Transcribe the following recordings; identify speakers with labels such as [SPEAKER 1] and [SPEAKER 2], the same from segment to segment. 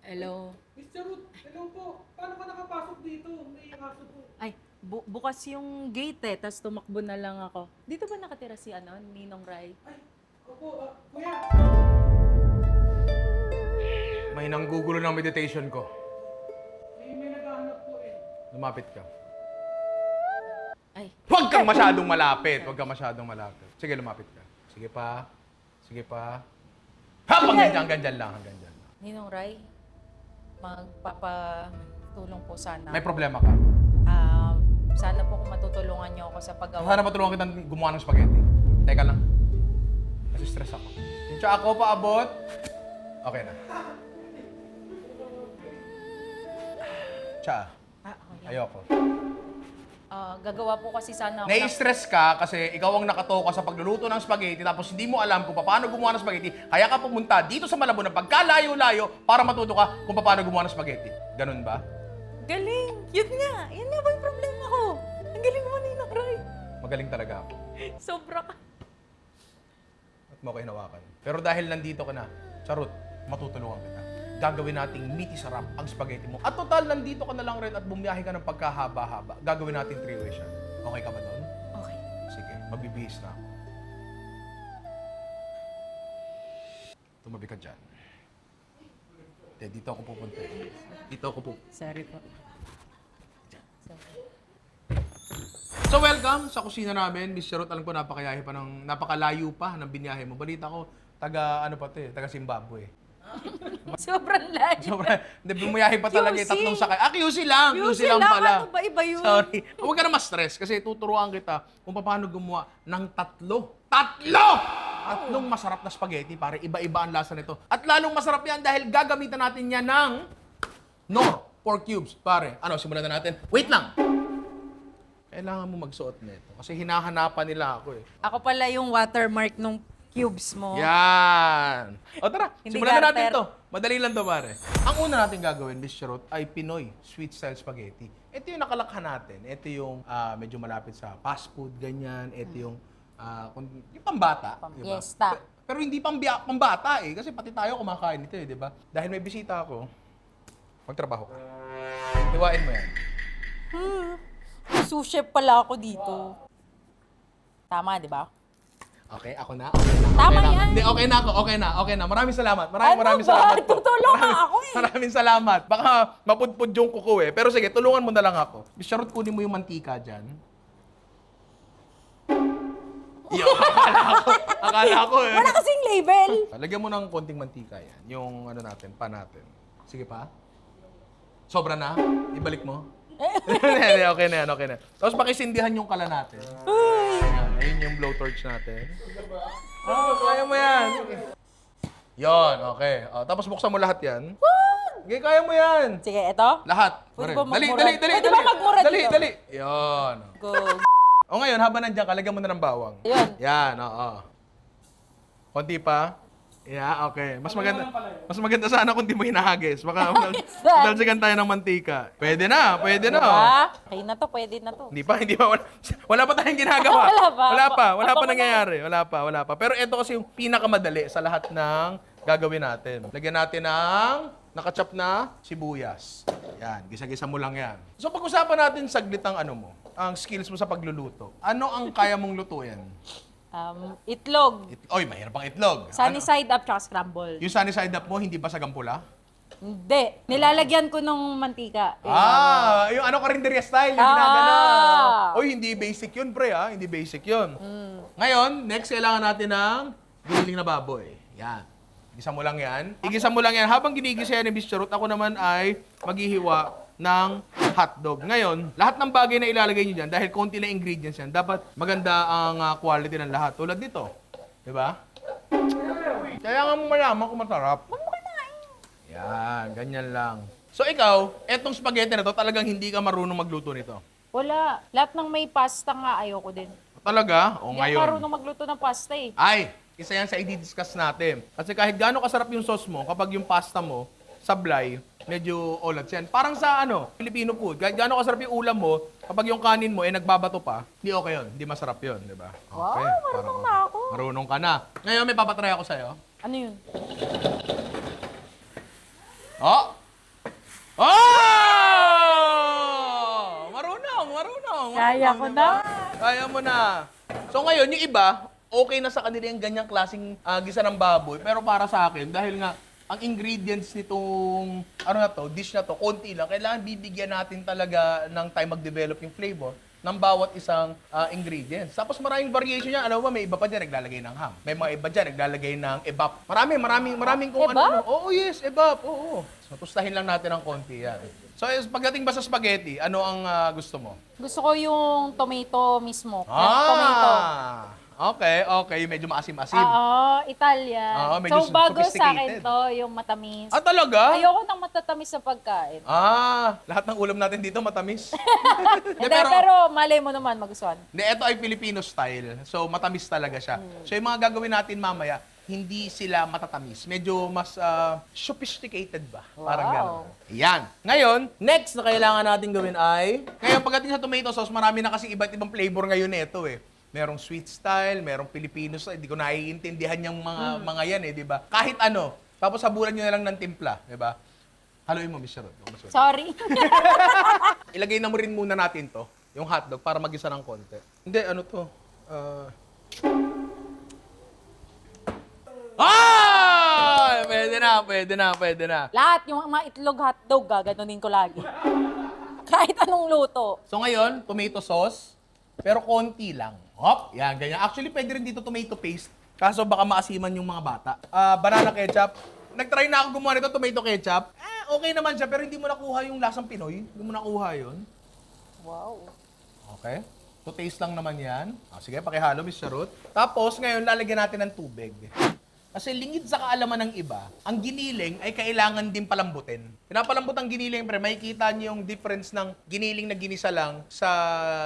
[SPEAKER 1] Hello.
[SPEAKER 2] Mr. Ruth, hello po. Paano ka nakapasok dito? May aso po.
[SPEAKER 1] Ay, bukas yung gate eh, tas tumakbo na lang ako. Dito ba nakatira si Ninong Rai?
[SPEAKER 2] Ay, opo, kuya.
[SPEAKER 3] May nanggugulo ng meditation ko.
[SPEAKER 2] May naghahanap po eh.
[SPEAKER 3] Lumapit ka.
[SPEAKER 1] Ay,
[SPEAKER 3] Huwag kang masyadong malapit. Huwag kang masyadong malapit. Sige, lumapit ka. Sige pa. Sige pa. Hanggang dyan lang. Hanggang dyan lang.
[SPEAKER 1] Ninong Rai, magpapatulong po sana.
[SPEAKER 3] May problema ka.
[SPEAKER 1] Sana po kung matutulungan niyo ako sa paggawa.
[SPEAKER 3] Sana matulungan kitang gumawa ng spaghetti. Teka lang. Kasi stress ako. Yung tsa ako paabot. Okay na. Tsa.
[SPEAKER 1] Okay.
[SPEAKER 3] Ayoko.
[SPEAKER 1] Gagawa po kasi sana ako
[SPEAKER 3] Nai-stress ka kasi ikaw ang nakatoka sa pagluluto ng spaghetti tapos hindi mo alam kung paano gumawa ng spaghetti. Kaya ka pumunta dito sa Malabon ng pagkalayo-layo para matuto ka kung paano gumawa ng spaghetti. Ganun ba?
[SPEAKER 1] Galing! Yun nga! Yun nga ba yung problema ko? Ang galing mo, Ninong Rai.
[SPEAKER 3] Magaling talaga ako.
[SPEAKER 1] Sobra ka.
[SPEAKER 3] At mo ko hinawakan. Pero dahil nandito ka na, Charot, matutulungan kita. Gagawin nating meaty sarap ang spaghetti mo. At total, nandito ka na lang rin at bumiyahe ka ng pagkahaba-haba. Gagawin natin 3-way siya. Okay ka ba doon?
[SPEAKER 1] Okay.
[SPEAKER 3] Sige, magbibihis na ako. Tumabi ka dyan. Dito ako pupunta. Dito ako pupunta.
[SPEAKER 1] Sorry po.
[SPEAKER 3] So welcome sa kusina namin. Miss Charot, alam ko napakalayo pa ng binyahe mo. Balita ko, taga Zimbabwe.
[SPEAKER 1] Sobrang layo.
[SPEAKER 3] Hindi, bumiyahe pa talaga
[SPEAKER 1] QC.
[SPEAKER 3] tatlong sakay. QC lang.
[SPEAKER 1] QC
[SPEAKER 3] lang
[SPEAKER 1] lang,
[SPEAKER 3] pala.
[SPEAKER 1] ano ba? Iba yun.
[SPEAKER 3] Sorry. Huwag ka na ma-stress kasi tuturuan kita kung paano gumawa ng tatlong masarap na spaghetti para iba-iba ang lasa nito. At lalong masarap yan dahil gagamitan natin yan ng Knorr pork cubes. Pare, simulan na natin. Wait lang. Kailangan mo magsuot nito kasi hinahanapan nila ako eh.
[SPEAKER 1] Ako pala yung watermark nung cubes mo.
[SPEAKER 3] Yan! O tara,
[SPEAKER 1] Hindi
[SPEAKER 3] simulan na natin
[SPEAKER 1] garter.
[SPEAKER 3] to. Madali lang to, pare. Ang una natin gagawin, Miss Charot, ay Pinoy sweet style spaghetti. Ito yung nakalakhan natin. Ito yung medyo malapit sa fast food, ganyan. Ito yung pambata. diba?
[SPEAKER 1] Pampiesta.
[SPEAKER 3] Pero hindi pambata eh. Kasi pati tayo kumakain ito eh, di ba? Dahil may bisita ako, magtrabaho ka. Hiwain mo yan.
[SPEAKER 1] Sous chef pala ako dito. Tama, di ba?
[SPEAKER 3] Okay, ako na.
[SPEAKER 1] Tama
[SPEAKER 3] na.
[SPEAKER 1] yan.
[SPEAKER 3] Hindi, okay na. Maraming salamat. Maraming
[SPEAKER 1] Ano ba?
[SPEAKER 3] salamat po.
[SPEAKER 1] Tutulong nga ako eh.
[SPEAKER 3] Maraming salamat. Baka mapudpud yung kuko eh. Pero sige, tulungan mo na lang ako. Miss Charot, kunin mo yung mantika dyan. Yo, akala ko eh.
[SPEAKER 1] Wala kasing label.
[SPEAKER 3] Lagyan mo ng konting mantika yan. Yung pan natin. Sige pa. Sobra na? Ibalik mo? Hindi, okay na yan. Tapos pakisindihan yung kala natin. Ayan, ayun yung blowtorch natin. Kaya mo yan. Yon, okay. Tapos buksan mo lahat yan. Okay, kaya mo yan.
[SPEAKER 1] Sige, eto.
[SPEAKER 3] Lahat.
[SPEAKER 1] Pwede
[SPEAKER 3] Mare.
[SPEAKER 1] ba magmura?
[SPEAKER 3] Dali.
[SPEAKER 1] Pwede ba magmura dito?
[SPEAKER 3] Dali. Yon.
[SPEAKER 1] Go.
[SPEAKER 3] O ngayon, habang nandiyan ka, lagyan mo na ng bawang.
[SPEAKER 1] Ayun.
[SPEAKER 3] Yan, oo. Konti pa. Yeah, okay. Mas maganda sana kung di mo hinahagis. Baka dalsigan tayo ng mantika. Pwede na.
[SPEAKER 1] Diba? Okay na to, pwede na to.
[SPEAKER 3] Hindi pa. Wala pa tayong ginagawa. Wala pa
[SPEAKER 1] Ako
[SPEAKER 3] nangyayari. Wala pa. Pero ito kasi yung pinakamadali sa lahat ng gagawin natin. Lagyan natin ng nakachop na sibuyas. Yan, gisa-gisa mo lang yan. So pag-usapan natin saglit ang skills mo sa pagluluto. Ano ang kaya mong lutuin?
[SPEAKER 1] Itlog.
[SPEAKER 3] Oy, mahirap ang itlog.
[SPEAKER 1] Sunny side up tsaka scramble.
[SPEAKER 3] Yung sunny side up mo, hindi ba sa gampula?
[SPEAKER 1] Hindi. Nilalagyan ko nung mantika.
[SPEAKER 3] Yung karinderya style, yung ginagana. Oy, hindi basic yun, pre, Hindi basic yun. Ngayon, next, kailangan natin ng giniling na baboy. Yan. Igisa mo lang yan. Habang ginigisa yan ni Miss Charot, ako naman ay maghihiwa ng hotdog. Ngayon, lahat ng bagay na ilalagay nyo dyan, dahil konti na ingredients yan, dapat maganda ang quality ng lahat. Tulad dito. Diba? Kaya nga mo malaman kung masarap. Yan, ganyan lang. So ikaw, etong spaghetti na to, talagang hindi ka marunong magluto nito.
[SPEAKER 1] Wala. Lahat ng may pasta nga ayoko din.
[SPEAKER 3] Talaga? O
[SPEAKER 1] Hindi ako
[SPEAKER 3] ngayon.
[SPEAKER 1] marunong magluto ng pasta eh.
[SPEAKER 3] Ay, isa yan sa i-discuss natin. Kasi kahit gaano kasarap yung sauce mo, kapag yung pasta mo, sablay, medyo olat yan. Parang sa Filipino food, kahit gaano kasarap yung ulam mo, kapag yung kanin mo nagbabato pa, hindi okay yun. Hindi masarap yun, di ba?
[SPEAKER 1] Wow, marunong na ako.
[SPEAKER 3] Marunong ka na. Ngayon, may papatry ako sa'yo.
[SPEAKER 1] Ano yun?
[SPEAKER 3] Oh, Oh! Marunong.
[SPEAKER 1] Kaya ko na.
[SPEAKER 3] Kaya mo na. So ngayon, yung iba, okay na sa kanila yung ganyang klaseng gisa ng baboy. Pero para sa akin, dahil nga, ang ingredients nitong, dish na to, konti lang. Kailangan bibigyan natin talaga ng time mag-develop yung flavor ng bawat isang ingredients. Tapos maraming variation niya. Alam mo ba, may iba pa dyan naglalagay ng ham. May mga iba dyan naglalagay ng ebap. Maraming kung ano. Oo, yes, ebap. Oo. So, tustahin lang natin ng konti yan. So, pagdating ba sa spaghetti, ano ang gusto mo?
[SPEAKER 1] Gusto ko yung tomato mismo. Tomato.
[SPEAKER 3] Okay. Medyo maasim-asim.
[SPEAKER 1] Oo, Italian.
[SPEAKER 3] Oo, medyo
[SPEAKER 1] So, bago sa akin
[SPEAKER 3] sophisticated.
[SPEAKER 1] to, yung matamis.
[SPEAKER 3] Talaga?
[SPEAKER 1] Ayoko ng matatamis sa pagkain.
[SPEAKER 3] Lahat ng ulam natin dito matamis.
[SPEAKER 1] Hindi, pero malay mo naman magustuhan.
[SPEAKER 3] Ito ay Filipino style. So, matamis talaga siya. So, yung mga gagawin natin mamaya, hindi sila matatamis. Medyo mas sophisticated ba? Parang gano'n. Yan. Ngayon, next na kailangan natin gawin ay, ngayon pagdating sa tomato sauce, marami na kasi iba't ibang flavor ngayon nito eh. Merong sweet style, merong Filipino style. Hindi ko naiintindihan yung mga yan eh, di ba? Kahit ano. Tapos habulan nyo na lang ng timpla, di ba? Haluin mo, Miss Charot.
[SPEAKER 1] Sorry.
[SPEAKER 3] Ilagay na mo rin muna natin to, yung hotdog, para magisa ng konti. Hindi, ano to? Pwede na.
[SPEAKER 1] Lahat, yung mga itlog hotdog, gaganunin ko lagi. Kahit anong luto.
[SPEAKER 3] So ngayon, tomato sauce, pero konti lang. Hop, yan, ganyan. Actually, pwede rin dito tomato paste, kaso baka maasiman yung mga bata. Banana ketchup. Nagtry na ako gumawa nito, tomato ketchup. Okay naman siya, pero hindi mo nakuha yung lasang Pinoy. Hindi mo nakuha yun.
[SPEAKER 1] Wow.
[SPEAKER 3] Okay. To taste lang naman yan. Sige, pakihalo, Miss Charot. Tapos, ngayon, lalagyan natin ng tubig. Kasi lingid sa kaalaman ng iba, ang giniling ay kailangan din palambutin. Pinapalambot ang giniling, pre, makikita niyo yung difference ng giniling na ginisa lang sa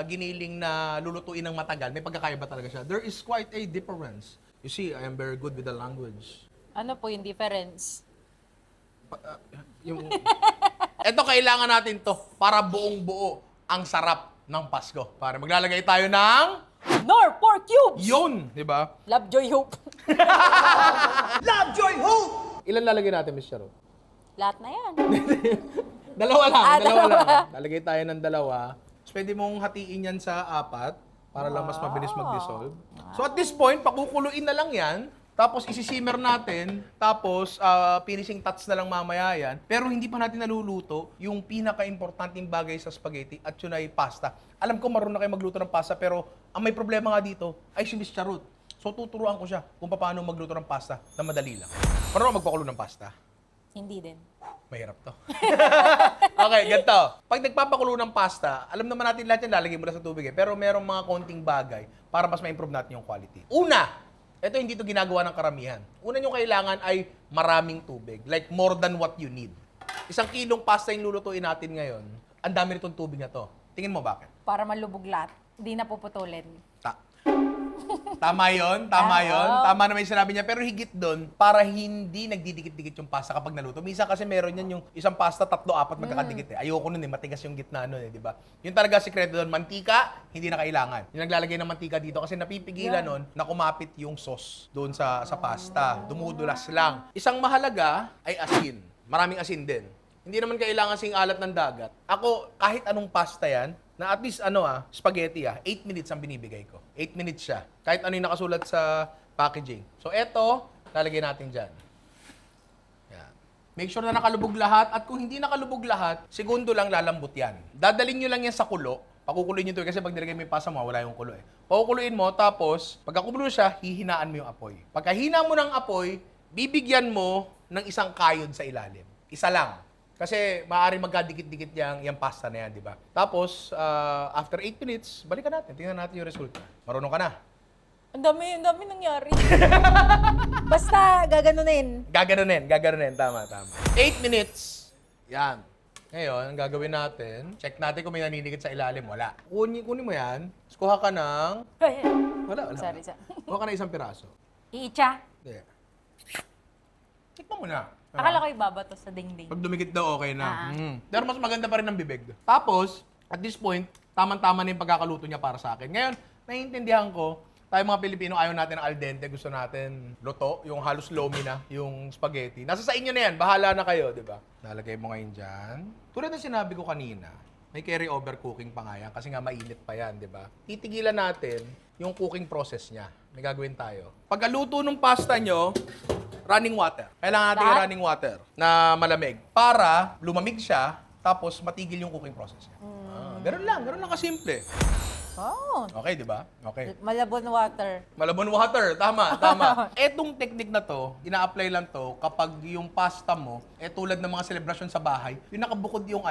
[SPEAKER 3] giniling na lulutuin ng matagal. May pagkakaiba talaga siya. There is quite a difference. You see, I am very good with the language.
[SPEAKER 1] Ano po yung difference?
[SPEAKER 3] Ito, kailangan natin to para buong-buo ang sarap ng Pasko. Para maglalagay tayo ng...
[SPEAKER 1] Nor 4 cubes!
[SPEAKER 3] Yun! Di ba?
[SPEAKER 1] Love, joy, hope.
[SPEAKER 3] Love, joy, hope! Ilan lalagay natin, Miss Charo?
[SPEAKER 1] Lahat na yan.
[SPEAKER 3] Dalawa lang.
[SPEAKER 1] dalawa.
[SPEAKER 3] Lalagay tayo ng dalawa. So, pwede mong hatiin yan sa 4 para lang mas mabilis mag-dissolve. So, at this point, pakukuluin na lang yan. Tapos, isisimmer natin. Tapos, finishing touch na lang mamaya yan. Pero hindi pa natin naluluto yung pinaka-importanting bagay sa spaghetti at yun ay pasta. Alam ko marunong na kayo magluto ng pasta, pero ang may problema nga dito ay si Miss Charot. So, tuturuan ko siya kung paano magluto ng pasta na madali lang. Marunong magpakulo ng pasta?
[SPEAKER 1] Hindi din.
[SPEAKER 3] Mahirap to. Okay, ganito. Pag nagpapakulo ng pasta, alam naman natin lahat yan, lalagay mo na sa tubig eh. Pero merong mga konting bagay para mas ma-improve natin yung quality. Una, ito hindi to ginagawa ng karamihan. Una nyo kailangan ay maraming tubig. Like more than what you need. 1 kilong pasta yung lulutuin natin ngayon. Ang dami nitong tubig na to. Tingin mo bakit?
[SPEAKER 1] Para malubog lahat. Hindi na puputulin.
[SPEAKER 3] Tama yun. Tama naman yung sinabi niya. Pero higit doon, para hindi nagdidikit-dikit yung pasta kapag naluto. Minsan kasi meron yan yung isang pasta, 3-4 magkakadikit eh. Ayoko nun eh, matigas yung gitna nun eh, di ba? Yun talaga sikreto doon. Mantika, hindi na kailangan. Yung naglalagay ng mantika dito kasi napipigilan nun na kumapit yung sauce doon sa pasta. Dumudulas lang. Isang mahalaga ay asin. Maraming asin din. Hindi naman kailangan sing alat ng dagat. Ako, kahit anong pasta yan, na at least spaghetti 8 minutes ang binibigay ko. 8 minutes siya. Kahit ano yung nakasulat sa packaging. So eto, lalagay natin dyan. Yan. Make sure na nakalubog lahat. At kung hindi nakalubog lahat, segundo lang lalambot yan. Dadalhin nyo lang yan sa kulo. Pakukuloyin nyo ito kasi pag nilagay mo yung pasta mo, wala yung kulo eh. Pakukuluin mo, tapos pagkakulo siya, hihinaan mo yung apoy. Pagkahina mo ng apoy, bibigyan mo ng isang kayod sa ilalim. Isa lang. Kasi maaaring magkadikit-dikit yung pasta na yan, di ba? Tapos, after 8 minutes, balikan natin. Tingnan natin yung resulta. Marunong ka na.
[SPEAKER 1] Ang dami nangyari. Basta, gaganunin.
[SPEAKER 3] Gaganunin. Tama. 8 minutes. Yan. Ngayon, ang gagawin natin, check natin kung may naninigit sa ilalim. Wala. Kunin mo yan. Tapos kuha ka ng... Wala.
[SPEAKER 1] Sorry.
[SPEAKER 3] Kuha ka ng isang piraso.
[SPEAKER 1] Iitsa.
[SPEAKER 3] Hindi. Tikman mo na.
[SPEAKER 1] Akala ko ibabato sa dingding.
[SPEAKER 3] Pag dumikit daw, okay na. Pero mas maganda pa rin ang bibig. Tapos, at this point, tamang-tama na yung pagkakaluto niya para sa akin. Ngayon, naiintindihan ko, Tayo mga Pilipino, ayaw natin ng al dente. Gusto natin luto, yung halos lomi na, yung spaghetti. Nasa sa inyo na yan. Bahala na kayo, di ba? Nalagay mo ngayon dyan. Tulad ng sinabi ko kanina, may carry over cooking pa nga yan kasi nga mainit pa yan, di ba? Titigilan natin yung cooking process niya. May gagawin tayo. Pagkaluto ng pasta nyo, running water. Kailangan natin yung running water na malamig para lumamig siya tapos matigil yung cooking process niya. Ganun lang kasimple.
[SPEAKER 4] Oh,
[SPEAKER 3] Okay, di ba? Okay.
[SPEAKER 4] Malabon water.
[SPEAKER 3] Malabon water, tama. Etong technique na to, ina-apply lang to kapag yung pasta mo, tulad ng mga celebration sa bahay, yung nakabukod yung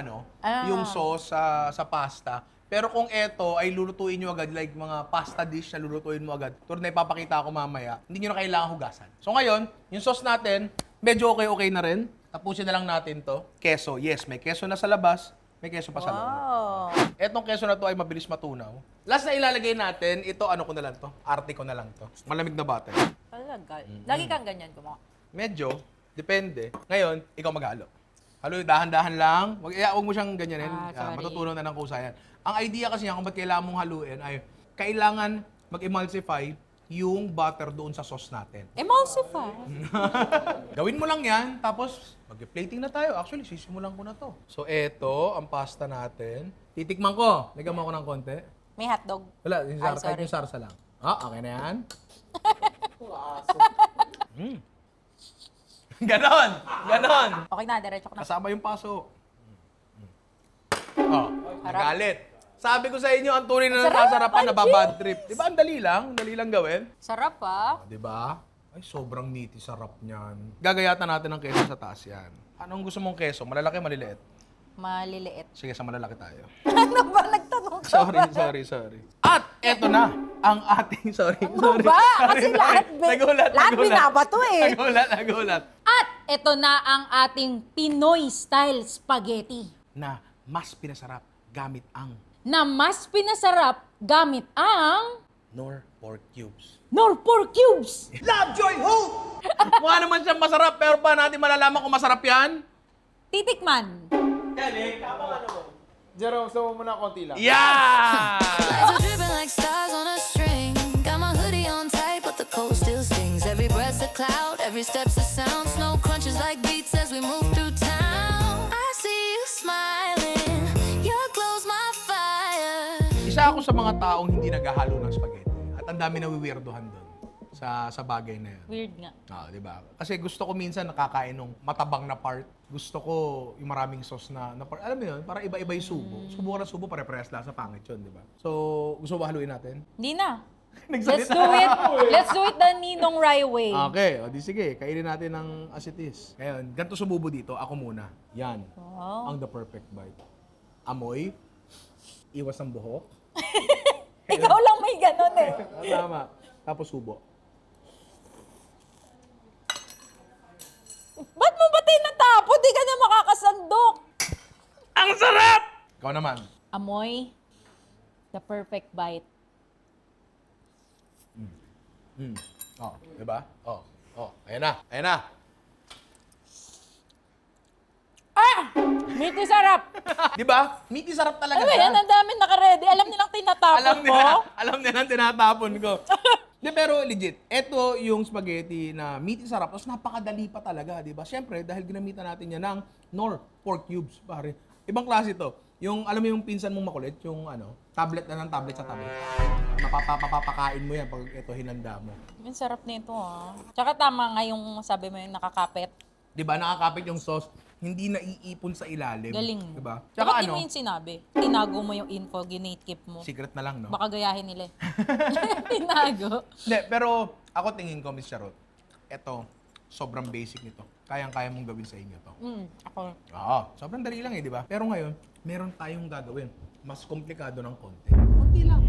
[SPEAKER 3] yung sauce sa pasta. Pero kung eto ay lulutuin nyo agad, like mga pasta dish na lulutuin mo agad, tulad na ipapakita ko mamaya, hindi nyo na kailangan hugasan. So ngayon, yung sauce natin, medyo okay na rin. Tapusin na lang natin to. Keso, yes, may keso na sa labas, may keso pa sa loob.
[SPEAKER 4] Oh.
[SPEAKER 3] Etong keso na to ay mabilis matunaw. Last na ilalagay natin, ito ano ko na lang to, arte ko na lang to. Malamig na butter.
[SPEAKER 4] Talaga. Lagi kang ganyan gumawa.
[SPEAKER 3] Medyo, depende. Ngayon, ikaw maghalo. Halo, dahan-dahan lang. Huwag mo siyang ganyanin.
[SPEAKER 4] Sorry.
[SPEAKER 3] Matutunan na ng kusa yan. Ang idea kasi yan, kung ba't kailangan mong haluin, ay kailangan mag-emulsify yung butter doon sa sauce natin.
[SPEAKER 4] Emulsify.
[SPEAKER 3] Gawin mo lang yan, tapos mag-plating na tayo. Actually, sisimulan ko na to. So, eto, ang pasta natin. Titikman ko. Lagyan mo ako ng konti.
[SPEAKER 4] May hotdog.
[SPEAKER 3] Wala, yung
[SPEAKER 4] Ay,
[SPEAKER 3] kahit
[SPEAKER 4] sorry.
[SPEAKER 3] yung sarsa lang. Okay na yan. Ganon!
[SPEAKER 4] Okay na, diretso ko na.
[SPEAKER 3] Kasama yung paso. Oh, nagalit. Sabi ko sa inyo, ang tunay na
[SPEAKER 4] Sarap,
[SPEAKER 3] nasasarapan,
[SPEAKER 4] Panchi!
[SPEAKER 3] nababad trip. Di ba, ang dali lang gawin.
[SPEAKER 4] Sarap ah.
[SPEAKER 3] Di ba? Ay, sobrang meaty, sarap niyan. Gagayatan natin ng keso sa taas yan. Anong gusto mong keso? Malalaki, maliliit?
[SPEAKER 4] Maliliit.
[SPEAKER 3] Sige, sa malalaki tayo.
[SPEAKER 4] Ano ba? Nagtanong ka
[SPEAKER 3] Sorry. At eto na ang ating, sorry.
[SPEAKER 4] Ano ba? Kasi lahat, lahat binabato eh.
[SPEAKER 3] Nagulat.
[SPEAKER 4] At ito na ang ating Pinoy style spaghetti
[SPEAKER 3] Na mas pinasarap gamit ang
[SPEAKER 4] na mas pinasarap gamit ang
[SPEAKER 3] Nor pork cubes.
[SPEAKER 4] Nor pork cubes.
[SPEAKER 3] Love, joy, hope! Mukha naman siyang masarap, pero pa natin malalaman kung masarap yan?
[SPEAKER 4] Titikman.
[SPEAKER 2] Jerome, sama mo na konti lang.
[SPEAKER 3] Yeah!
[SPEAKER 5] Lights are dripping like stars on a string. Got my hoodie on tight, but the cold still stings. Every breath's a cloud, every step's a sound. Snow crunches like beats as we move through town. I see you smiling, your glow's my fire.
[SPEAKER 3] Isa ako sa mga taong hindi naghahalo ng spaghetti. At ang dami nawiwirdohan doon sa bagay na yun.
[SPEAKER 4] Weird nga.
[SPEAKER 3] Di ba? Kasi gusto ko minsan nakakain ng matabang na part. Gusto ko yung maraming sauce na part. Alam mo yun, para iba-iba yung subo. Subo ka na subo, pare-parehas lang sa pangit yun, di ba? So, gusto mo ba haluin natin?
[SPEAKER 4] Hindi na. Let's
[SPEAKER 3] Nagsalita.
[SPEAKER 4] do it. Let's do it the Ninong Rai way.
[SPEAKER 3] Okay, o di sige, kainin natin ng as it is. Ngayon, ganito sumubo dito, ako muna. Yan.
[SPEAKER 4] Wow.
[SPEAKER 3] Ang the perfect bite. Amoy, iwas ng buhok.
[SPEAKER 4] Ikaw lang may ganon eh.
[SPEAKER 3] Tama. Tapos subo.
[SPEAKER 4] Ba't mo ba tinatapo? Di ka na makakasandok.
[SPEAKER 3] Ang sarap! Ikaw naman.
[SPEAKER 4] Amoy, the perfect bite.
[SPEAKER 3] Oh, di ba? Ayan na.
[SPEAKER 4] Meaty sarap.
[SPEAKER 3] Di ba? Meaty sarap talaga
[SPEAKER 4] Ano ba yan? Ang dami nakaredy. Alam nilang tinatapon ko.
[SPEAKER 3] Alam nila tinatapon ko. Di, pero legit, eto yung spaghetti na meaty sarap, tapos napakadali pa talaga, di ba? Siyempre, dahil ginamitan natin yan ng Nor pork cubes, pare. Ibang klase to. Yung, alam mo yung pinsan mong makulit, yung tablet na ng tablet sa tabi. Mapapakain mo yan pag ito hinanda mo.
[SPEAKER 4] Ang sarap nito ah. Tsaka tama nga yung sabi mo yung nakakapit.
[SPEAKER 3] Di ba? Nakakapit yung sauce, hindi naiipon sa ilalim.
[SPEAKER 4] Galing.
[SPEAKER 3] Di ba?
[SPEAKER 4] Tsaka
[SPEAKER 3] Tsaka
[SPEAKER 4] di mo yung sinabi. Tinago mo yung info, ginate-keep mo.
[SPEAKER 3] secret na lang, no?
[SPEAKER 4] Baka gayahin nila eh. Tinago.
[SPEAKER 3] Hindi, pero ako tingin ko, Miss Charot, eto, sobrang basic nito. Kayang-kaya mong gawin sa inyo to.
[SPEAKER 4] Ako.
[SPEAKER 3] Oo, sobrang dali lang eh, di ba? Pero ngayon, meron tayong gagawin. Mas komplikado ng konti. Konti lang.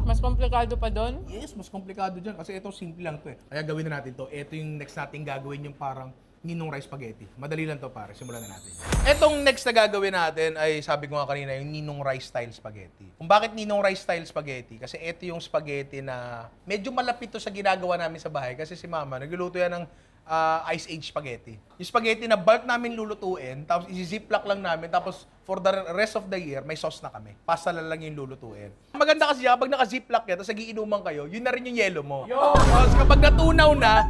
[SPEAKER 4] Mas komplikado pa doon?
[SPEAKER 3] Yes, mas komplikado dyan. Kasi ito, simple lang to eh. Kaya gawin na natin to. Ito yung next natin gagawin yung parang Ninong Rice Spaghetti. Madali lang to pare. Simulan na natin. Etong next na gagawin natin ay sabi ko nga kanina yung Ninong Rice Style Spaghetti. Kung bakit Ninong Rice Style Spaghetti? Kasi ito yung spaghetti na medyo malapit to sa ginagawa namin sa bahay. Kasi si Mama, nagluluto yan ng Ice Age spaghetti. Yung spaghetti na bulk namin lulutuin, tapos isi-ziplock lang namin, tapos for the rest of the year, may sauce na kami. Pasta lang yung lulutuin. Maganda kasi kapag naka-ziplock yan, tapos nagiinuman kayo, yun na rin yung yelo mo. Tapos kapag natunaw na,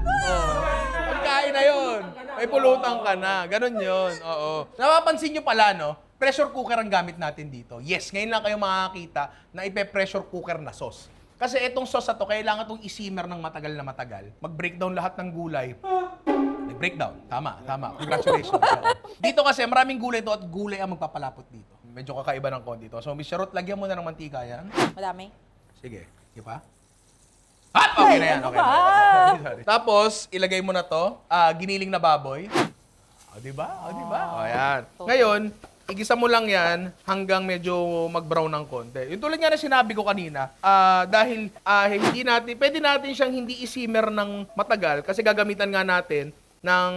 [SPEAKER 3] pagkain na yun. May pulutan ka na. Ganon yun. Oo. Napapansin nyo pala, no? Pressure cooker ang gamit natin dito. Yes, ngayon lang kayo makakita na ipe-pressure cooker na sauce. Kasi itong sauce na to, kailangan itong isimmer ng matagal na matagal. Mag-breakdown lahat ng gulay. Breakdown. Tama. Congratulations. Dito kasi maraming gulay to at gulay ang magpapalapot dito. Medyo kakaiba ng konti to. So, Miss Charot, lagyan mo na ng mantika yan.
[SPEAKER 4] Madami.
[SPEAKER 3] Sige. Sige pa. Okay na yan. Okay na. Sorry. Tapos, ilagay mo na to. Giniling na baboy. O, diba? O, yan. Ngayon, igisa mo lang yan hanggang medyo mag-brown ng konti. Yung tulad nga na sinabi ko kanina, dahil pwede natin siyang hindi isimmer ng matagal kasi gagamitan nga natin ng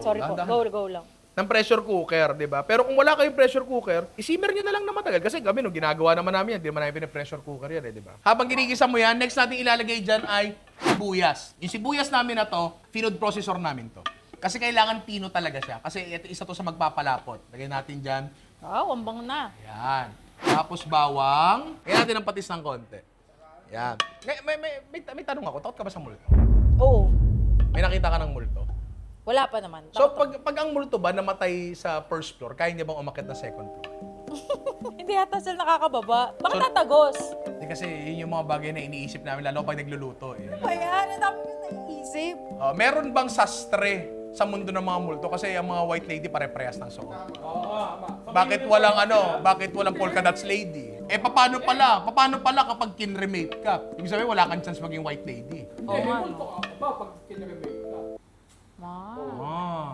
[SPEAKER 4] Sorry po, go lang.
[SPEAKER 3] ng pressure cooker, di ba? Pero kung wala kayong pressure cooker, isimmer nyo na lang na matagal. Kasi kami, no, ginagawa naman namin yan. Hindi naman namin pressure cooker yan, di ba? Habang ginigisa mo yan, next natin ilalagay dyan ay sibuyas. Yung sibuyas namin na to, food processor namin to. Kasi kailangan pino talaga siya. Kasi ito isa to sa magpapalapot. Lagay natin dyan.
[SPEAKER 4] Wambang na.
[SPEAKER 3] Yan. Tapos bawang. Lagyan natin ng patis ng konti. Yan. May tanong ako. Takot ka ba sa multo?
[SPEAKER 4] Oo.
[SPEAKER 3] May nakita ka ng multo?
[SPEAKER 4] Wala pa naman.
[SPEAKER 3] So, pag ang multo ba namatay sa first floor, kaya niya bang umakyat na second floor?
[SPEAKER 4] Hindi yata sila nakakababa. Bakit tatagos?
[SPEAKER 3] Hindi kasi yun yung mga bagay na iniisip namin, lalo pag nagluluto. Eh.
[SPEAKER 4] Ayan, ang dami yung naiisip.
[SPEAKER 3] Meron bang sastre sa mundo ng mga multo? Kasi ang mga white lady pare-parehas ng suot. Bakit walang polka dots lady? Paano pala kapag kinremate ka? Ibig sabihin, wala kang chance maging white lady.
[SPEAKER 2] Multo ka ba pag kinremate ka?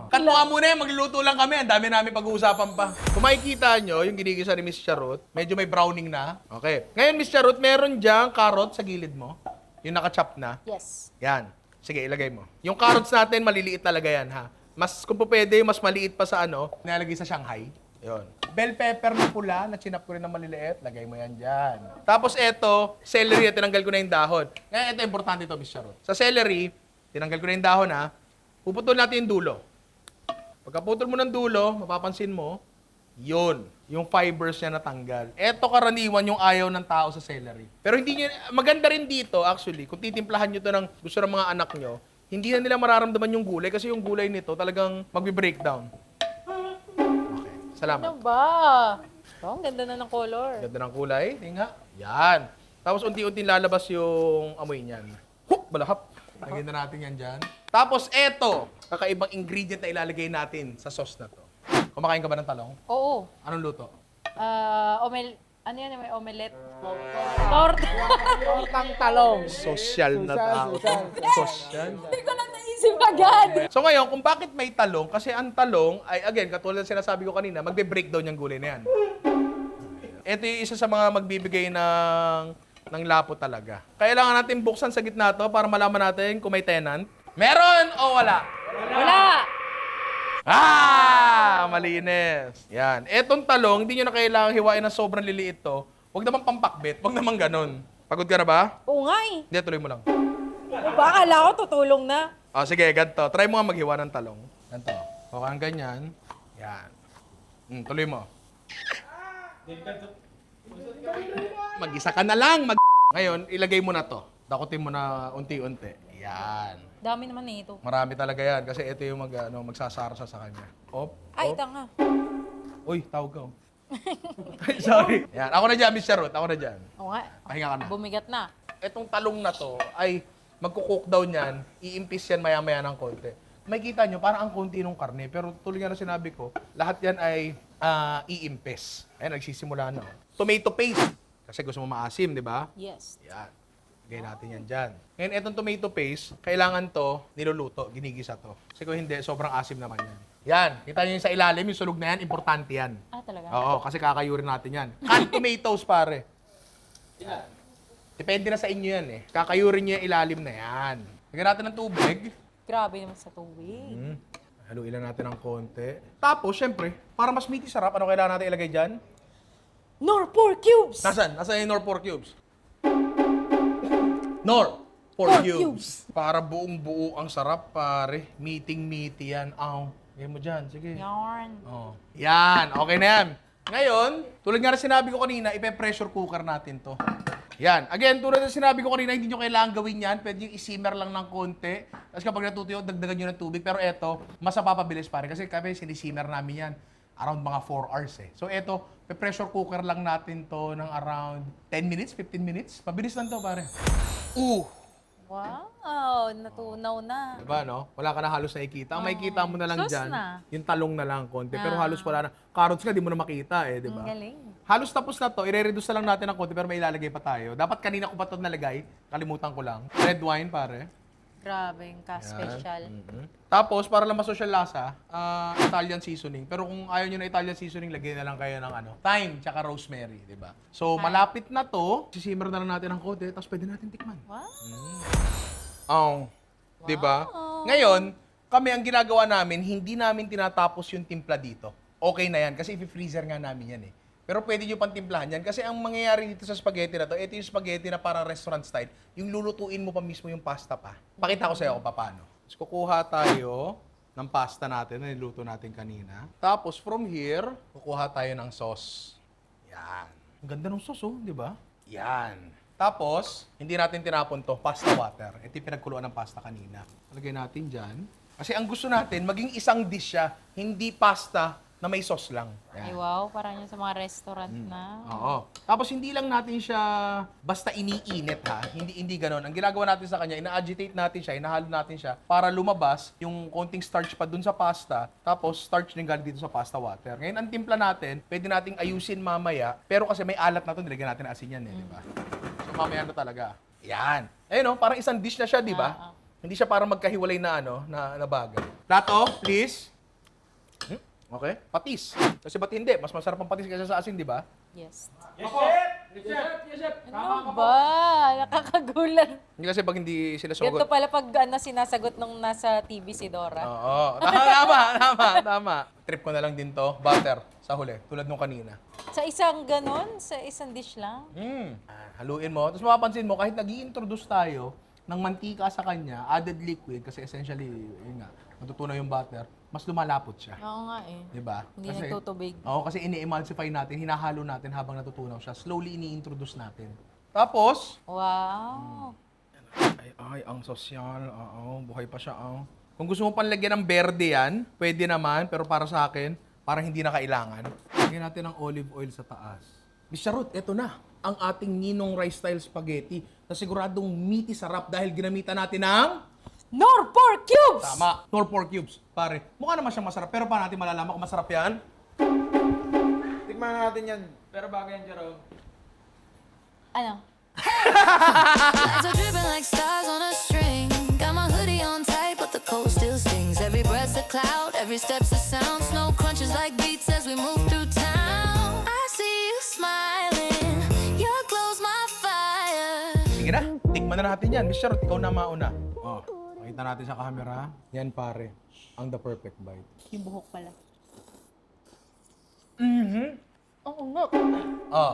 [SPEAKER 3] Cut mo nga muna yan, magluluto lang kami. Ang dami namin pag-uusapan pa. Kung makikita nyo, yung ginigisa ni Miss Charot, medyo may browning na. Okay. Ngayon, Miss Charot, meron diyang carrot sa gilid mo. Yung naka-chop na.
[SPEAKER 4] Yes.
[SPEAKER 3] Yan. Sige, ilagay mo. Yung carrots natin, maliliit talaga yan, ha? Kung pwede, mas maliit pa sa nilalagay sa Shanghai. Yun. Bell pepper na pula, na chinap ko rin ng maliliit. Lagay mo yan dyan. Tapos eto, celery, tinanggal ko na yung dahon. Ngayon, ito, importante ito, Miss Charot. Sa celery, tinanggal ko na yung dahon, ha? Puputol natin yung dulo. Pagkaputol mo ng dulo, mapapansin mo, yun, yung fibers niya natanggal. Eto karaniwan yung ayaw ng tao sa celery. Pero hindi nyo, maganda rin dito, actually, kung titimplahan nyo to ng gusto ng mga anak nyo, hindi na nila mararamdaman yung gulay kasi yung gulay nito talagang magbe-breakdown. Okay, salamat.
[SPEAKER 4] Ano ba? Ang ganda na ng color.
[SPEAKER 3] Ganda ng kulay, tinga. Yan. Tapos unti-unti lalabas yung amoy niyan. Balahap. Lagyan na natin yan dyan. Tapos eto, kakaibang ingredient na ilalagay natin sa sauce na to. Kumakain ka ba ng talong?
[SPEAKER 4] Oo.
[SPEAKER 3] Anong luto?
[SPEAKER 4] Ano yan? May omelette? Torta.
[SPEAKER 2] Tortang talong.
[SPEAKER 3] Social na tao. Social.
[SPEAKER 4] Hindi ko na naisip agad.
[SPEAKER 3] So ngayon, kung bakit may talong, kasi ang talong ay, again, katulad ng sinasabi ko kanina, magbe-breakdown yung gulay na yan. Ito yung isa sa mga magbibigay ng lapo talaga. Kailangan natin buksan sa gitna to para malaman natin kung may tenant. Meron o wala?
[SPEAKER 4] Wala.
[SPEAKER 3] Malinis. Yan. Etong talong, hindi nyo na kailangang hiwain ng sobrang liliit to. Huwag naman pampakbit. Huwag naman ganun. Pagod ka na ba?
[SPEAKER 4] Oo nga eh.
[SPEAKER 3] Hindi, tuloy mo lang.
[SPEAKER 4] Akala ko tutulong na.
[SPEAKER 3] Sige, ganito. Try mo nga maghiwa ng talong. Ganito. O kang ganyan. Yan. Tuloy mo. Mag-isa ka na lang. Ngayon, ilagay mo na to. Dakutin mo na unti-unti. Yan.
[SPEAKER 4] Dami naman eh ito.
[SPEAKER 3] Marami talaga yan kasi ito yung magsasarsa sa kanya. Op.
[SPEAKER 4] Ay, tanga.
[SPEAKER 3] Uy, tawag ka. Sorry. Yan. Ako na dyan, Miss Charot. Ako na dyan.
[SPEAKER 4] Oo nga.
[SPEAKER 3] Pahinga ka na.
[SPEAKER 4] Bumigat na.
[SPEAKER 3] Etong talong na to ay magkukook down yan. Iimpis yan maya-maya ng konti. May kita nyo, parang ang konti ng karne. Pero tuloy nga na sinabi ko, lahat yan ay iimpis. Ayan, nagsisimula na. Tomato paste. Kasi gusto mo maasim, di ba?
[SPEAKER 4] Yes.
[SPEAKER 3] Yan. Lagay natin yan dyan. Ngayon, etong tomato paste, kailangan to niluluto, ginigisa to. Kasi kung hindi, sobrang asim naman yan. Yan. Kita nyo yung sa ilalim, yung sunog na yan, importante yan.
[SPEAKER 4] Talaga?
[SPEAKER 3] Oo, kasi kakayurin natin yan. Canned tomatoes, pare. Depende na sa inyo yan eh. Kakayurin nyo yung ilalim na yan. Lagyan natin ng tubig.
[SPEAKER 4] Grabe naman sa tubig.
[SPEAKER 3] Haluin lang natin ng konti. Tapos, syempre, para mas meaty sarap, ano kailangan natin ilagay dyan?
[SPEAKER 4] Nor 4 cubes!
[SPEAKER 3] Nasaan? Nasaan yung Nor 4 cubes? Nor! Pork cubes. Para buong buo ang sarap, pare. Meaty yan. Lagay mo dyan. Sige.
[SPEAKER 4] Yarn.
[SPEAKER 3] Oh. Yan. Okay na yan. Ngayon, tulad nga na sinabi ko kanina, ipe-pressure cooker natin to. Yan. Again, tulad na sinabi ko kanina, hindi nyo kailangan gawin yan. Pwede yung isimmer lang ng konti. Tapos kapag natutuyo, dagdagan nyo ng tubig. Pero eto, mas napapabilis pare. Kasi kami, sinisimmer namin yan. Around mga 4 hours eh. So eto, pressure cooker lang natin to ng around 10 minutes, 15 minutes. Pabilis lang to pare.
[SPEAKER 4] Wow, natunaw na.
[SPEAKER 3] Diba no? Wala ka na halos nakikita. Ang makikita mo na lang
[SPEAKER 4] Sus
[SPEAKER 3] dyan,
[SPEAKER 4] na.
[SPEAKER 3] yung talong na lang konti. Pero halos wala na. Carrots nga, di mo na makita eh, di ba?
[SPEAKER 4] Ang galing.
[SPEAKER 3] Halos tapos na to, i-reduce na lang natin ng konti pero may ilalagay pa tayo. Dapat kanina ko pa ito nalagay, kalimutan ko lang. Red wine pare.
[SPEAKER 4] Grabe, yung ka-special.
[SPEAKER 3] Tapos, para lang masosyal lasa, Italian seasoning. Pero kung ayaw nyo na Italian seasoning, lagyan na lang kayo ng thyme tsaka rosemary, di ba? So, malapit na to. Sisimmer na lang natin ng konti, tapos pwede natin tikman.
[SPEAKER 4] Wow.
[SPEAKER 3] Di ba? Ngayon, kami ang ginagawa namin, hindi namin tinatapos yung timpla dito. Okay na yan, kasi i-freezer nga namin yan eh. Pero pwede nyo pang timplahan yan. Kasi ang mangyayari dito sa spaghetti na to, ito yung spaghetti na parang restaurant style. Yung lulutuin mo pa mismo yung pasta pa. Pakita ko sa'yo kung paano. Tapos kukuha tayo ng pasta natin na niluto natin kanina. Tapos from here, kukuha tayo ng sauce. Yan. Ang ganda ng sauce, oh, di ba? Yan. Tapos, hindi natin tinapon to, pasta water. Ito yung pinagkuluan ng pasta kanina. Lagay natin dyan. Kasi ang gusto natin, maging isang dish siya, hindi pasta na may sauce lang.
[SPEAKER 4] Ay,
[SPEAKER 3] Yan.
[SPEAKER 4] wow, parang yung sa mga restaurant na.
[SPEAKER 3] Oo. Tapos hindi lang natin siya basta iniinit ha. Hindi ganoon. Ang ginagawa natin sa kanya, ina-agitate natin siya, inahalo natin siya para lumabas yung konting starch pa dun sa pasta. Tapos starch din galing dito sa pasta water. Ngayon ang timpla natin, pwede nating ayusin mamaya. Pero kasi may alat na to, nilagyan natin asin yan eh, di ba? So mamaya na talaga. Yan. Ayun oh, parang isang dish na siya, di ba? Hindi siya parang magkahiwalay na na bagay. Plato, please. Okay? Patis. Kasi ba't hindi? Mas masarap ang patis kaysa sa asin, di ba?
[SPEAKER 4] Yes.
[SPEAKER 2] Yes, chef! Yes, chef! Yes, chef!
[SPEAKER 4] Ano ba? Nakakagulan.
[SPEAKER 3] Hindi kasi pag hindi sila
[SPEAKER 4] Ganito
[SPEAKER 3] sumagot.
[SPEAKER 4] pala pag sinasagot nung nasa TV si Dora.
[SPEAKER 3] Oo. Tama. Trip ko na lang din to. Butter. Sa huli. Tulad nung kanina.
[SPEAKER 4] Sa isang ganon, sa isang dish lang.
[SPEAKER 3] Haluin mo. Tapos mapapansin mo, kahit nag-i-introduce tayo ng mantika sa kanya, added liquid, kasi essentially, yun nga, matutunaw yung butter, mas lumalapot siya.
[SPEAKER 4] Oo nga eh.
[SPEAKER 3] Diba?
[SPEAKER 4] Hindi nagtutubig.
[SPEAKER 3] Oo, kasi ini-emulsify natin, hinahalo natin habang natutunaw siya. Slowly ini-introduce natin. Tapos,
[SPEAKER 4] Wow.
[SPEAKER 3] ay, ang sosyal. Oo, buhay pa siya. Kung gusto mo panlagyan ng berde yan, pwede naman, pero para sa akin, parang hindi na kailangan. Lagyan natin ng olive oil sa taas. Miss Charot, eto na ang ating Ninong Rice Style Spaghetti na siguradong meaty sarap dahil ginamitan natin ng
[SPEAKER 4] Nor pork cubes!
[SPEAKER 3] tama, Knorr pork cubes. Pare, mukha naman siyang masarap, pero paano natin malalaman kung masarap yan?
[SPEAKER 2] Tikman na natin yan. Pero bago yan, Jerome.
[SPEAKER 4] Ano?
[SPEAKER 5] Lights are dripping like stars on a string. Got my hoodie on tight, but the cold still stings. Every breath's a cloud, every step's a sound. Snow crunches like beats as we move through town. I see you smiling, your glow's my fire.
[SPEAKER 3] Sige na, tikman na natin yan. Miss Charot, ikaw na mauna. Oh, makita natin sa camera. Yan pare, ang the perfect bite.
[SPEAKER 4] Yung buhok pala.
[SPEAKER 1] Oo nga.
[SPEAKER 3] Oh,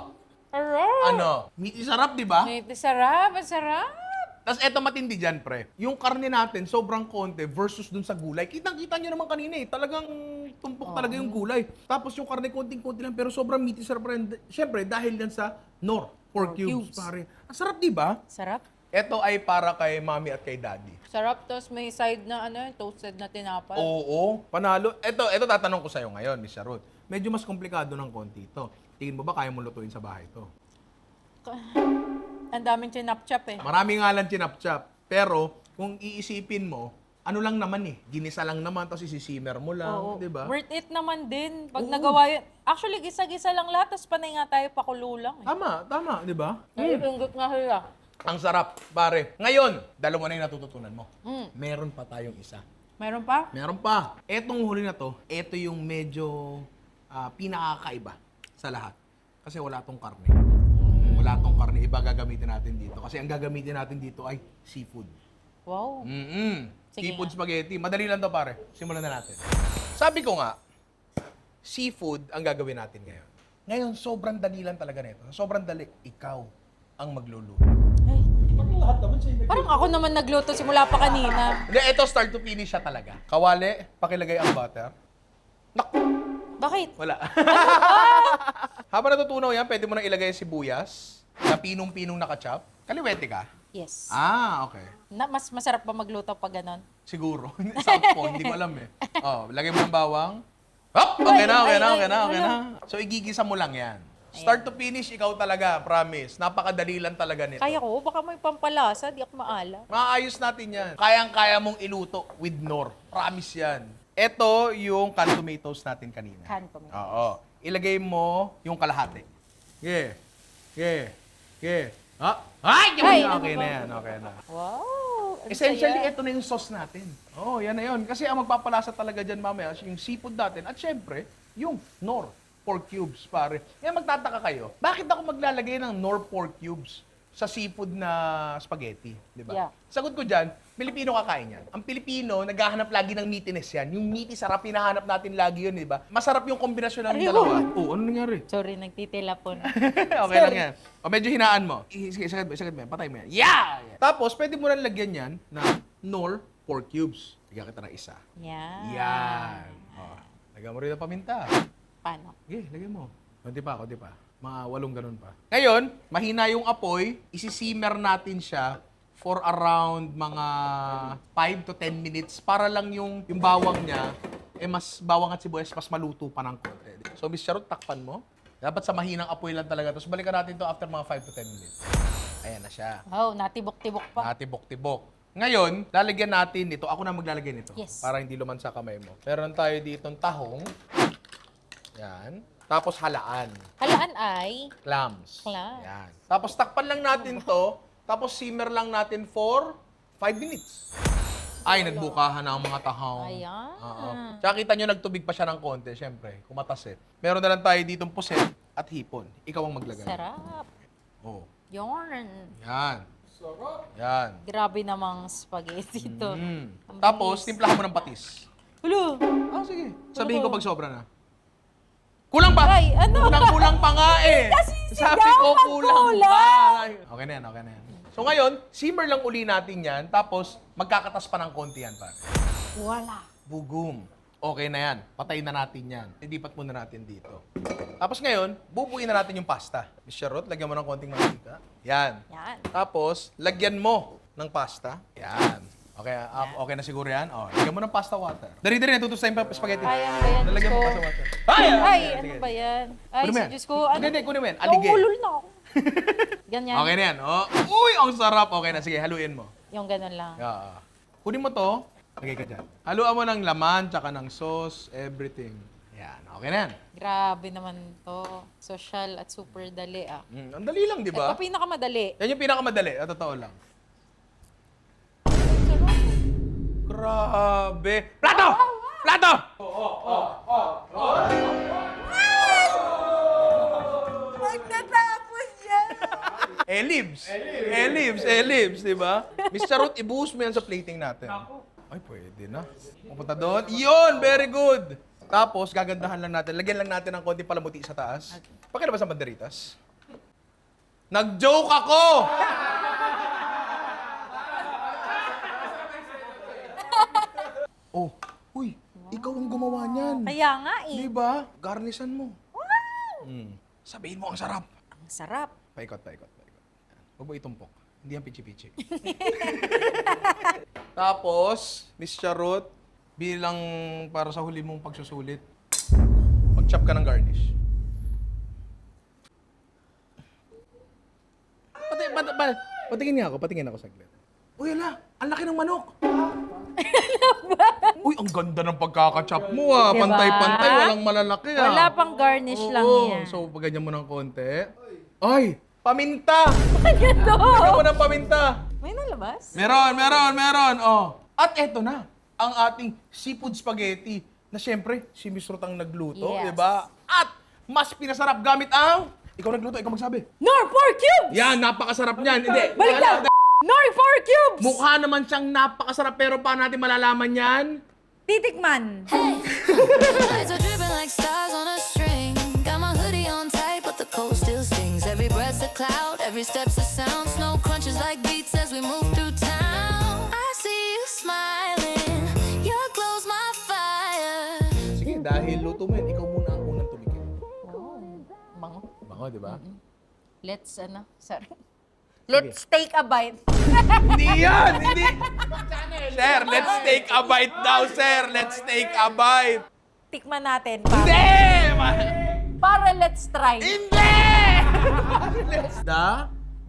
[SPEAKER 4] Sarap!
[SPEAKER 3] ano? Meaty sarap, di ba?
[SPEAKER 4] Ito sarap, ang sarap!
[SPEAKER 3] Tapos eto matindi dyan, pre. Yung karne natin, sobrang konti versus dun sa gulay. Kitang-kita nyo naman kanina eh. Talagang tumpok talaga yung gulay. Tapos yung karne konting-konti lang, pero sobrang meaty sarap rin. Siyempre, dahil yan sa Knorr pork cubes, pare. Ang sarap, di ba?
[SPEAKER 4] Sarap.
[SPEAKER 3] Ito ay para kay mami at kay daddy.
[SPEAKER 4] Sarap, tapos may side na toasted na tinapay.
[SPEAKER 3] Oo, panalo. Ito tatanong ko sa'yo ngayon, Miss Charot. Medyo mas komplikado ng konti ito. Tingin mo ba kaya mo lutuin sa bahay ito?
[SPEAKER 4] Ang daming chinap-chap eh.
[SPEAKER 3] Marami nga lang chinap-chap. Pero, kung iisipin mo, ano lang naman eh. Ginisa lang naman, tapos isisimmer mo lang,
[SPEAKER 4] Oo.
[SPEAKER 3] di ba?
[SPEAKER 4] Worth it naman din. Pag
[SPEAKER 3] Oo.
[SPEAKER 4] nagawa yun. Actually, gisa-gisa lang lahat, tapos panay nga tayo pakulo lang eh.
[SPEAKER 3] Tama, di ba?
[SPEAKER 4] Nalulunggot nga sila.
[SPEAKER 3] Ang sarap, pare. Ngayon, dalawa na yung natututunan mo. Meron pa tayong isa.
[SPEAKER 4] Mayroon pa?
[SPEAKER 3] Meron pa. Etong huli na to, eto yung medyo pinakakaiba sa lahat. Kasi wala tong karne. Wala tong karne. Iba gagamitin natin dito. Kasi ang gagamitin natin dito ay seafood.
[SPEAKER 4] Wow. Sige
[SPEAKER 3] Seafood
[SPEAKER 4] nga.
[SPEAKER 3] spaghetti. Madali lang to, pare. Simulan na natin. Sabi ko nga, seafood ang gagawin natin ngayon. Ngayon, sobrang dali lang talaga nito. Sobrang dali. Ikaw ang magluluto.
[SPEAKER 4] Ay,
[SPEAKER 2] lahat naman siya yung
[SPEAKER 4] Parang ako naman nagluto simula pa kanina.
[SPEAKER 3] Hindi, ito start to finish siya talaga. Kawali, pakilagay ang butter. Naku,
[SPEAKER 4] Bakit?
[SPEAKER 3] wala. Habang natutunaw yan, pwede mo nang ilagay yung sibuyas na pinong-pinong nakachop. Kaliwete ka?
[SPEAKER 4] Yes.
[SPEAKER 3] Okay.
[SPEAKER 4] Mas masarap ba magluto pag ganon?
[SPEAKER 3] Siguro. Sakto, hindi ko alam eh. Lagay mo ng bawang. Hop! Okay na, okay na, okay na, okay na. So, igigisa mo lang yan. Start to finish, ikaw talaga, promise. Napakadali lang talaga nito.
[SPEAKER 4] Kaya ko, baka may pampalasa, di ako maala.
[SPEAKER 3] Maayos natin yan. Kayang-kaya mong iluto with Knorr. Promise yan. Ito yung canned tomatoes natin kanina.
[SPEAKER 4] Canned tomatoes.
[SPEAKER 3] Oo. Ilagay mo yung kalahati. Yeah. Yeah. Yeah. Ay!
[SPEAKER 4] Ay,
[SPEAKER 3] Okay
[SPEAKER 4] ano
[SPEAKER 3] na
[SPEAKER 4] ba?
[SPEAKER 3] yan, okay na.
[SPEAKER 4] Wow! ang
[SPEAKER 3] Essentially,
[SPEAKER 4] saya.
[SPEAKER 3] ito na yung sauce natin. Yan na yun. Kasi ang magpapalasa talaga dyan mamaya, yung seafood natin, at syempre, yung Knorr pork cubes, pare. Kaya magtataka kayo, bakit ako maglalagay ng Knorr pork cubes sa seafood na spaghetti? Di ba?
[SPEAKER 4] Yeah.
[SPEAKER 3] Sagot ko dyan, Pilipino kakain yan. Ang Pilipino, naghahanap lagi ng meatiness yan. Yung meaty, sarap, hinahanap natin lagi yun, di ba? Masarap yung kombinasyon ng
[SPEAKER 4] Ariyo.
[SPEAKER 3] dalawa. Ano nangyari?
[SPEAKER 4] Sorry, nagtitilapon.
[SPEAKER 3] Okay lang yan. Medyo hinaan mo. Sige, sagad mo yan. Patay mo yan. Yeah! Tapos, pwede mo lang lagyan yan ng Knorr pork cubes. Bigyan kita ng isa.
[SPEAKER 4] Yan.
[SPEAKER 3] Yan. Lagyan mo rin ng paminta.
[SPEAKER 4] Paano?
[SPEAKER 3] Sige, lagyan mo. Kunti pa. Mga 8 ganun pa. Ngayon, mahina yung apoy. Isisimmer natin siya for around mga 5 to 10 minutes para lang yung bawang niya, mas bawang at sibuyas, mas maluto pa ng konti. So, Miss Charot, takpan mo. Dapat sa mahinang apoy lang talaga. Tapos balikan natin to after mga 5 to 10 minutes. Ayan na siya.
[SPEAKER 4] Oh, natibok-tibok pa.
[SPEAKER 3] Natibok-tibok. Ngayon, lalagyan natin nito. Ako na maglalagay nito.
[SPEAKER 4] Yes.
[SPEAKER 3] Para hindi luman sa kamay mo. Meron tayo ditong tahong. Yan. Tapos halaan.
[SPEAKER 4] Halaan ay
[SPEAKER 3] Clams.
[SPEAKER 4] Clams.
[SPEAKER 3] Yan. Tapos takpan lang natin to. Tapos simmer lang natin for 5 minutes. Ay, nagbukahan na ang mga tahong.
[SPEAKER 4] Ayan.
[SPEAKER 3] Oo. Tsaka kita nyo, nagtubig pa siya ng konti. Siyempre, kumatas eh. Meron na lang tayo ditong puset at hipon. Ikaw ang maglagay.
[SPEAKER 4] sarap.
[SPEAKER 3] Oh.
[SPEAKER 4] Yarn.
[SPEAKER 3] Yan.
[SPEAKER 2] Sarap.
[SPEAKER 3] Yan.
[SPEAKER 4] Grabe namang spaghetti to. Ang
[SPEAKER 3] Tapos,
[SPEAKER 4] bilis.
[SPEAKER 3] timplahan mo ng patis.
[SPEAKER 4] Hulo.
[SPEAKER 3] Sige. Sabihin ko pag sobra na. Kulang pa!
[SPEAKER 4] Ay, ano?
[SPEAKER 3] Kulang pa nga eh!
[SPEAKER 4] Kasi
[SPEAKER 3] Sabi
[SPEAKER 4] sigaw
[SPEAKER 3] ko,
[SPEAKER 4] ang
[SPEAKER 3] kulang
[SPEAKER 4] kulang.
[SPEAKER 3] pa! Okay na yan, okay na yan. So ngayon, simmer lang uli natin yan, tapos magkakatas pa ng konti yan, pare.
[SPEAKER 4] Wala.
[SPEAKER 3] Bugum. Okay na yan. Patayin na natin yan. Ilipat muna natin dito. Tapos ngayon, bubuin na natin yung pasta. Miss Charot, lagyan mo ng konting mantika. Yan.
[SPEAKER 4] Yan.
[SPEAKER 3] Tapos, lagyan mo ng pasta. Yan. Okay, okay na siguro yan. Lagyan mo ng pasta water. Dari-dari, natutos tayong spaghetti.
[SPEAKER 4] Ay, ano ba yan,
[SPEAKER 3] Lalagyan mo
[SPEAKER 4] Diyos ko?
[SPEAKER 3] pasta water.
[SPEAKER 4] Ay,
[SPEAKER 3] Sige,
[SPEAKER 4] ano
[SPEAKER 3] sige.
[SPEAKER 4] ba yan? Ay,
[SPEAKER 3] Kunin mo
[SPEAKER 4] si
[SPEAKER 3] yan.
[SPEAKER 4] Diyos ko. Ano?
[SPEAKER 3] Hindi, kunin mo yan. Alige.
[SPEAKER 4] Nahulol na ako. Ganyan.
[SPEAKER 3] Okay na yan. Uy, ang sarap. Okay na. Sige, haluin mo.
[SPEAKER 4] Yung ganun lang.
[SPEAKER 3] Yeah. Kunin mo to. Lagay ka dyan. Haluan mo ng laman, tsaka ng sauce, everything. Yan. Okay na yan.
[SPEAKER 4] Grabe naman to. Social at super dali ah.
[SPEAKER 3] Ang dali lang, di ba?
[SPEAKER 4] Ito pinakamadali.
[SPEAKER 3] Yan yung pinakamadali. Totoo lang. Grabe. Plato! Plato!
[SPEAKER 4] Magtatapos yan!
[SPEAKER 3] Ellipse, di ba? Miss Charot, ibuhos mo yan sa plating natin. Ay, pwede na. Pupunta doon. Yun! Very good! Tapos, gagandahan lang natin. Lagyan lang natin ng konti palamuti sa taas. Pakilabas ang banderitas. Nag-joke ako! Uy, ikaw ang gumawa niyan.
[SPEAKER 4] Kaya nga eh.
[SPEAKER 3] Di ba? Garnisan mo. Sabihin mo, ang sarap.
[SPEAKER 4] Ang sarap.
[SPEAKER 3] Paikot. Yan. Huwag mo itumpok. Hindi yan pichi-pichi. Tapos, Miss Charot, bilang para sa huli mong pagsusulit, mag-chop ka ng garnish. Patingin ako saglit. Uy, ala, ang laki ng manok. Uy, ang ganda ng pagkakachop mo ah.
[SPEAKER 4] Diba?
[SPEAKER 3] Pantay-pantay, walang malalaki ah.
[SPEAKER 4] Wala pang garnish lang
[SPEAKER 3] Oo.
[SPEAKER 4] yan.
[SPEAKER 3] So, pagganyan mo ng konti. Ay! Paminta!
[SPEAKER 4] Ganito!
[SPEAKER 3] Lagyan mo ng paminta.
[SPEAKER 4] May nalabas?
[SPEAKER 3] Meron. Oh. At eto na, ang ating seafood spaghetti na siyempre, si Miss Ruth ang nagluto,
[SPEAKER 4] Yes.
[SPEAKER 3] di ba? At mas pinasarap gamit ang... Ikaw nagluto, ikaw magsabi.
[SPEAKER 4] Nor 4 cubes!
[SPEAKER 3] Yan, napakasarap niyan. Hindi.
[SPEAKER 4] Balik na! Nor 4 cubes!
[SPEAKER 3] Mukha naman siyang napakasarap, pero paano natin malalaman yan?
[SPEAKER 4] Titikman!
[SPEAKER 5] Lights are dripping like stars on a string. Got my hoodie on tight, but the cold still stings. Every breath's a cloud, every step's a sound. Snow crunches like beats as we
[SPEAKER 3] iluluto mo yan, ikaw muna ang unang tumikim.
[SPEAKER 4] Oh, bango.
[SPEAKER 3] Bango, di ba?
[SPEAKER 4] Let's take a bite.
[SPEAKER 3] Hindi yan! Hindi! Sir, let's take a bite daw, sir! Let's take a bite!
[SPEAKER 4] Tikman natin.
[SPEAKER 3] Hindi!
[SPEAKER 4] Para let's try.
[SPEAKER 3] Hindi!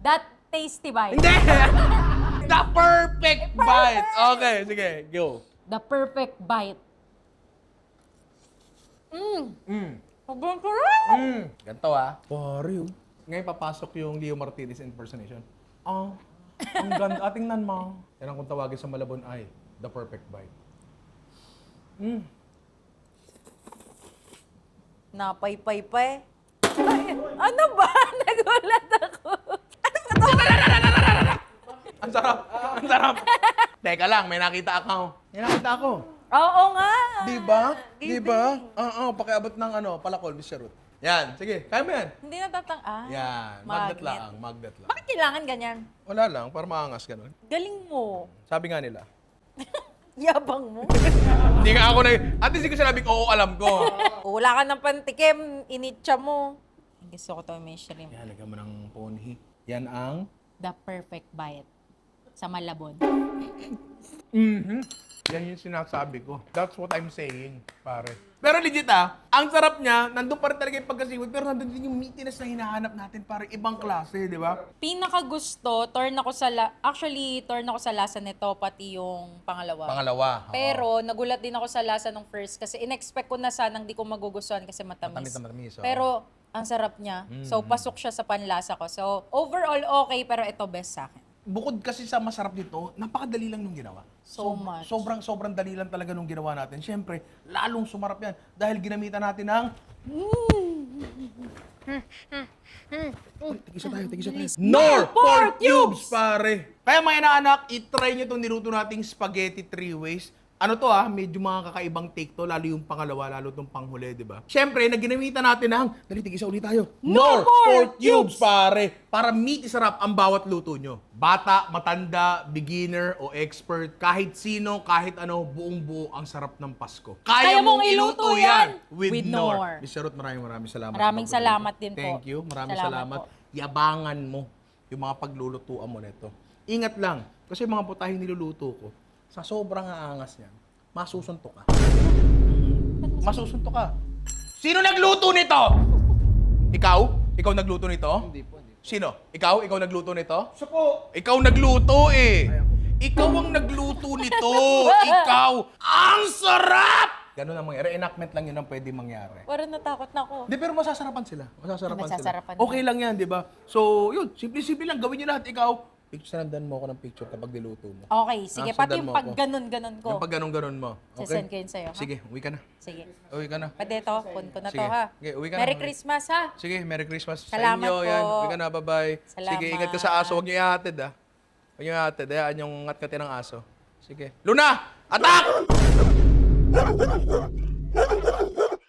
[SPEAKER 4] That tasty bite.
[SPEAKER 3] Hindi! The perfect bite! Okay, sige, go.
[SPEAKER 4] The perfect bite. Sobrang sarap.
[SPEAKER 3] Ganito Pare, ngayon papasok yung Leo Martinez impersonation. Ang ganda. Tingnan mo. Yan ang kung tawagin sa Malabon ay the perfect bite.
[SPEAKER 4] Napaypay pa eh. Ay, ano ba? Nagulat ako.
[SPEAKER 3] Ang sarap! Ang sarap! Teka lang, may nakita ako. May nakita ako.
[SPEAKER 4] Oo nga.
[SPEAKER 3] Di ba? Di ba? Oo, pakiabot ng palakol, Mr. Ruth. Yan, sige. Kaya mo yan.
[SPEAKER 4] Hindi natatang...
[SPEAKER 3] Yan, magnet lang. Magnet lang.
[SPEAKER 4] Bakit kailangan ganyan?
[SPEAKER 3] Wala lang, para maangas ganun.
[SPEAKER 4] Galing mo.
[SPEAKER 3] Sabi nga nila.
[SPEAKER 4] Yabang mo.
[SPEAKER 3] Hindi nga ako at least hindi ko sinabing oo, alam ko.
[SPEAKER 4] Wala ka ng pantikim. Initcha mo. Gusto ko to may shrimp.
[SPEAKER 3] Yan, lagyan mo ng ponhi. Yan ang...
[SPEAKER 4] The perfect bite. Sa Malabon.
[SPEAKER 3] Yan yung sinasabi ko. That's what I'm saying, pare. Pero legit ang sarap niya, nandun pa rin talaga yung pagkasiwid, pero nandun din yung meatiness na hinahanap natin, pare, ibang klase, di ba?
[SPEAKER 4] Pinakagusto, torn ako sa lasa nito, pati yung pangalawa.
[SPEAKER 3] Pangalawa.
[SPEAKER 4] Pero nagulat din ako sa lasa ng first kasi in-expect ko na sanang di ko magugustuhan kasi matamis.
[SPEAKER 3] Matamis, oo.
[SPEAKER 4] Pero ang sarap niya. So pasok siya sa panlasa ko. So overall okay, pero ito best sa akin.
[SPEAKER 3] Bukod kasi sa masarap nito, napakadali lang nung ginawa.
[SPEAKER 4] So much.
[SPEAKER 3] Sobrang dali lang talaga nung ginawa natin. Siyempre, lalong sumarap yan dahil ginamitan natin ng... Tig-isa tayo. Nor pork cubes, pare! Kaya mga inaanak, itry nyo itong niluto nating spaghetti 3 ways. Ano to medyo mga kakaibang take to, lalo yung pangalawa, lalo itong panghuli, di ba? Siyempre, naginamitan natin ng, tig-isa ulit tayo. Nor pork cubes, pare! Para meaty sarap ang bawat luto nyo. Bata, matanda, beginner o expert, kahit sino, kahit ano, buong-buo ang sarap ng Pasko. Kaya mong iluto yan with Nor. Mr. Ruth, maraming salamat.
[SPEAKER 4] Maraming salamat din po.
[SPEAKER 3] Thank you. Maraming
[SPEAKER 4] Salamat
[SPEAKER 3] salamat. Yabangan mo yung mga paglulutuan mo nito. Ingat lang, kasi yung mga putahing niluluto ko, sa sobrang aangas niyan, masusuntok ka. Masusuntok ka. Sino nagluto nito? Ikaw? Ikaw nagluto nito? Hindi po. Sino? Ikaw? Ikaw nagluto nito?
[SPEAKER 2] Siya po.
[SPEAKER 3] Ikaw nagluto eh. Ikaw ang nagluto nito. Ikaw. Ang sarap! Ganun ang mangyari. Enactment lang yun ang pwede mangyari.
[SPEAKER 4] Parang natakot na ako.
[SPEAKER 3] Hindi, pero masasarapan sila. Masasarapan
[SPEAKER 4] Masasarapan
[SPEAKER 3] sila. Okay lang yan, di ba? So, yun. Simple-simple lang. Gawin nyo lahat. Ikaw, sundan mo ako ng picture kapag niluto mo.
[SPEAKER 4] Okay, sige. Pati
[SPEAKER 3] sundan
[SPEAKER 4] yung
[SPEAKER 3] mo
[SPEAKER 4] pag
[SPEAKER 3] ako.
[SPEAKER 4] ganon-ganon ko.
[SPEAKER 3] Yung pag ganun-ganun mo. Okay?
[SPEAKER 4] Sasend ko yun sa'yo, ha?
[SPEAKER 3] Sige, uwi ka na.
[SPEAKER 4] Sige.
[SPEAKER 3] Uwi ka na.
[SPEAKER 4] Pwede to. Pun ko na to,
[SPEAKER 3] Sige.
[SPEAKER 4] ha?
[SPEAKER 3] Okay, uwi ka na.
[SPEAKER 4] Merry
[SPEAKER 3] Uwi.
[SPEAKER 4] Christmas, ha?
[SPEAKER 3] Sige, Merry Christmas
[SPEAKER 4] Salamat
[SPEAKER 3] sa inyo.
[SPEAKER 4] po.
[SPEAKER 3] Yan. Uwi ka na, bye-bye.
[SPEAKER 4] Salamat.
[SPEAKER 3] Sige, ingat ka sa aso. Huwag niyo ihatid, ha? Huwag niyo ihatid. Hayaan yung ngat-ngatin ng aso. Sige. Luna! Attack!